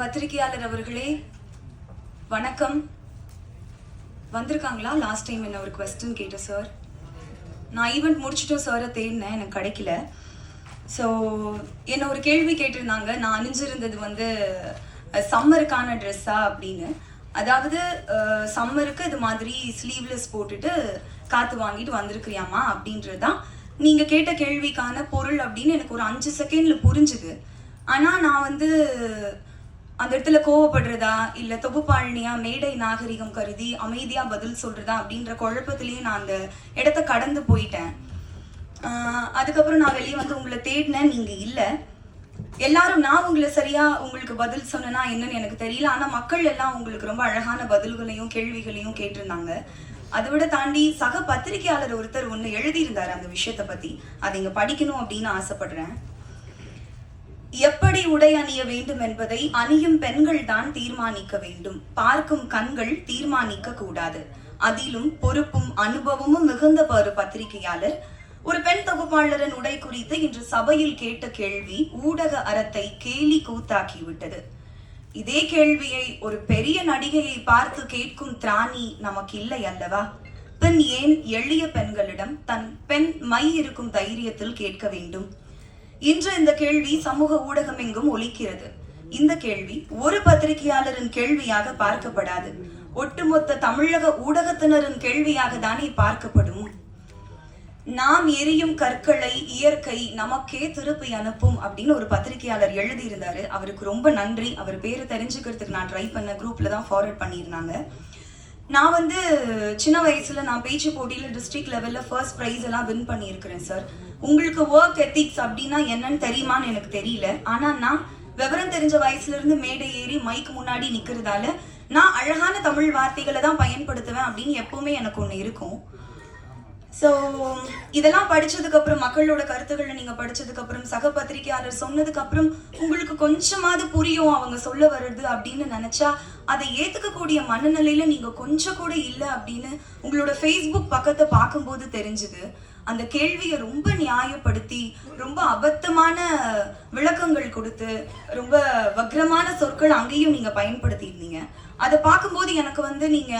பத்திரிகையாளர் அவர்களே வணக்கம். வந்திருக்காங்களா? லாஸ்ட் டைம் என்ன ஒரு கொஸ்டின் கேட்டேன் சார். நான் ஈவெண்ட் முடிச்சுட்டும் சாரை தேடினேன், எனக்கு கிடைக்கல. ஸோ என்ன ஒரு கேள்வி கேட்டிருந்தாங்க, நான் அணிஞ்சிருந்தது சம்மருக்கான ட்ரெஸ்ஸா அப்படின்னு. அதாவது சம்மருக்கு இது மாதிரி ஸ்லீவ்லெஸ் போட்டுட்டு காற்று வாங்கிட்டு வந்திருக்கிறியாமா அப்படின்றது தான் நீங்கள் கேட்ட கேள்விக்கான பொருள் அப்படின்னு எனக்கு ஒரு 5 செகண்டில் புரிஞ்சுது. ஆனால் நான் அந்த இடத்துல கோவப்படுறதா இல்லை தொகுப்பாளினியா மேடை நாகரிகம் கருதி அமைதியாக பதில் சொல்கிறதா அப்படின்ற குழப்பத்திலேயே நான் அந்த இடத்த கடந்து போயிட்டேன். அதுக்கப்புறம் நான் வெளியே உங்களை தேடினேன், நீங்கள் இல்லை. எல்லாரும் நான் உங்களை உங்களுக்கு பதில் சொன்னேன்னா என்னன்னு எனக்கு தெரியல. ஆனால் மக்கள் எல்லாம் உங்களுக்கு ரொம்ப அழகான பதில்களையும் கேள்விகளையும் கேட்டிருந்தாங்க. அதை விட தாண்டி சக பத்திரிகையாளர் ஒருத்தர் ஒன்று எழுதியிருந்தார் அந்த விஷயத்தை பற்றி. அதை இங்கே படிக்கணும் அப்படின்னு ஆசைப்படுறேன். எப்படி உடை அணிய வேண்டும் என்பதை அணியும் பெண்கள் தான் தீர்மானிக்க வேண்டும், பார்க்கும் கண்கள் தீர்மானிக்க கூடாது. அதிலும் பொறுப்பும் அனுபவமும் மிகுந்த ஒரு பத்திரிகையாளர் ஒரு பெண் தொகுப்பாளரின் உடை குறித்து இன்று சபையில் கேட்ட கேள்வி ஊடக அறத்தை கேலி கூத்தாக்கிவிட்டது. இதே கேள்வியை ஒரு பெரிய நடிகையை பார்த்து கேட்கும் திராணி நமக்கு இல்லை அல்லவா? பின் ஏன் எளிய பெண்களிடம் தன் பெண் மை இருக்கும் தைரியத்தில் கேட்க வேண்டும்? இன்று இந்த கேள்வி சமூக ஊடகம் எங்கும் ஒலிக்கிறது. இந்த கேள்வி ஒரு பத்திரிகையாளரின் கேள்வியாக பார்க்கப்படாது, ஒட்டுமொத்த தமிழக ஊடகத்தினரின் கேள்வியாக தானே பார்க்கப்படும். நாம் எரியும் கற்களை இயற்கை நமக்கே திருப்பி அனுப்பும் அப்படின்னு ஒரு பத்திரிகையாளர் எழுதியிருந்தாரு. அவருக்கு ரொம்ப நன்றி. அவர் பேரை தெரிஞ்சுக்கிறதுக்கு நான் ட்ரை பண்ண குரூப்ல தான் ஃபார்வர்ட் பண்ணியிருந்தாங்க. நான் சின்ன வயசுல நான் பேச்சு போட்டியில டிஸ்ட்ரிக்ட் லெவல்ல ஃபர்ஸ்ட் ப்ரைஸ் எல்லாம் வின் பண்ணியிருக்கிறேன் சார். உங்களுக்கு ஒர்க் எத்திக்ஸ் அப்படின்னா என்னன்னு தெரியுமான்னு எனக்கு தெரியல. ஆனா நான் விவரம் தெரிஞ்ச வயசுல இருந்து மேடை ஏறி மைக்கு முன்னாடி நிக்கிறதால நான் அழகான தமிழ் வார்த்தைகளை தான் பயன்படுத்துவேன் அப்படின்னு எப்பவுமே எனக்கு ஒண்ணு இருக்கும். ஸோ இதெல்லாம் படிச்சதுக்கு அப்புறம், மக்களோட கருத்துக்களை நீங்க படிச்சதுக்கு அப்புறம், சக பத்திரிகையாளர் சொன்னதுக்கு அப்புறம் உங்களுக்கு கொஞ்சமாவது புரியும் அவங்க சொல்ல வருது அப்படின்னு நினைச்சா அதை ஏத்துக்கக்கூடிய மனநிலையில நீங்க கொஞ்சம் கூட இல்லை அப்படின்னு உங்களோட ஃபேஸ்புக் பக்கத்தை பார்க்கும்போது தெரிஞ்சுது. அந்த கேள்வியை ரொம்ப நியாயப்படுத்தி ரொம்ப அபத்தமான விளக்கங்கள் கொடுத்து ரொம்ப வக்ரமான சொற்கள் அங்கேயும் நீங்க பயன்படுத்தி இருந்தீங்க. அதை பார்க்கும்போது எனக்கு நீங்க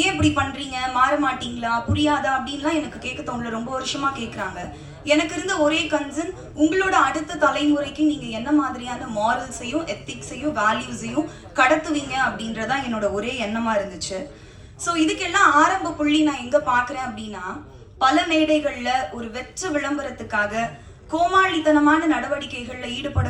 ஏன் இப்படி பண்றீங்க, மாற மாட்டீங்களா, புரியாதா அப்படின்லாம் எனக்கு கேட்க தோணல. ரொம்ப வருஷமா கேட்குறாங்க. எனக்கு இருந்த ஒரே கன்சர்ன், உங்களோட அடுத்த தலைமுறைக்கு நீங்க என்ன மாதிரியான மாரல்ஸையும் எத்திக்ஸையும் வேல்யூஸையும் கடத்துவீங்க அப்படின்றதா என்னோட ஒரே எண்ணமா இருந்துச்சு. ஸோ இதுக்கெல்லாம் ஆரம்ப புள்ளி நான் எங்க பாக்குறேன் அப்படின்னா, பல மேடைகள்ல ஒரு வெற்ற விளம்பரத்துக்காக கோமாளித்தனமான நடவடிக்கைகள்ல ஈடுபட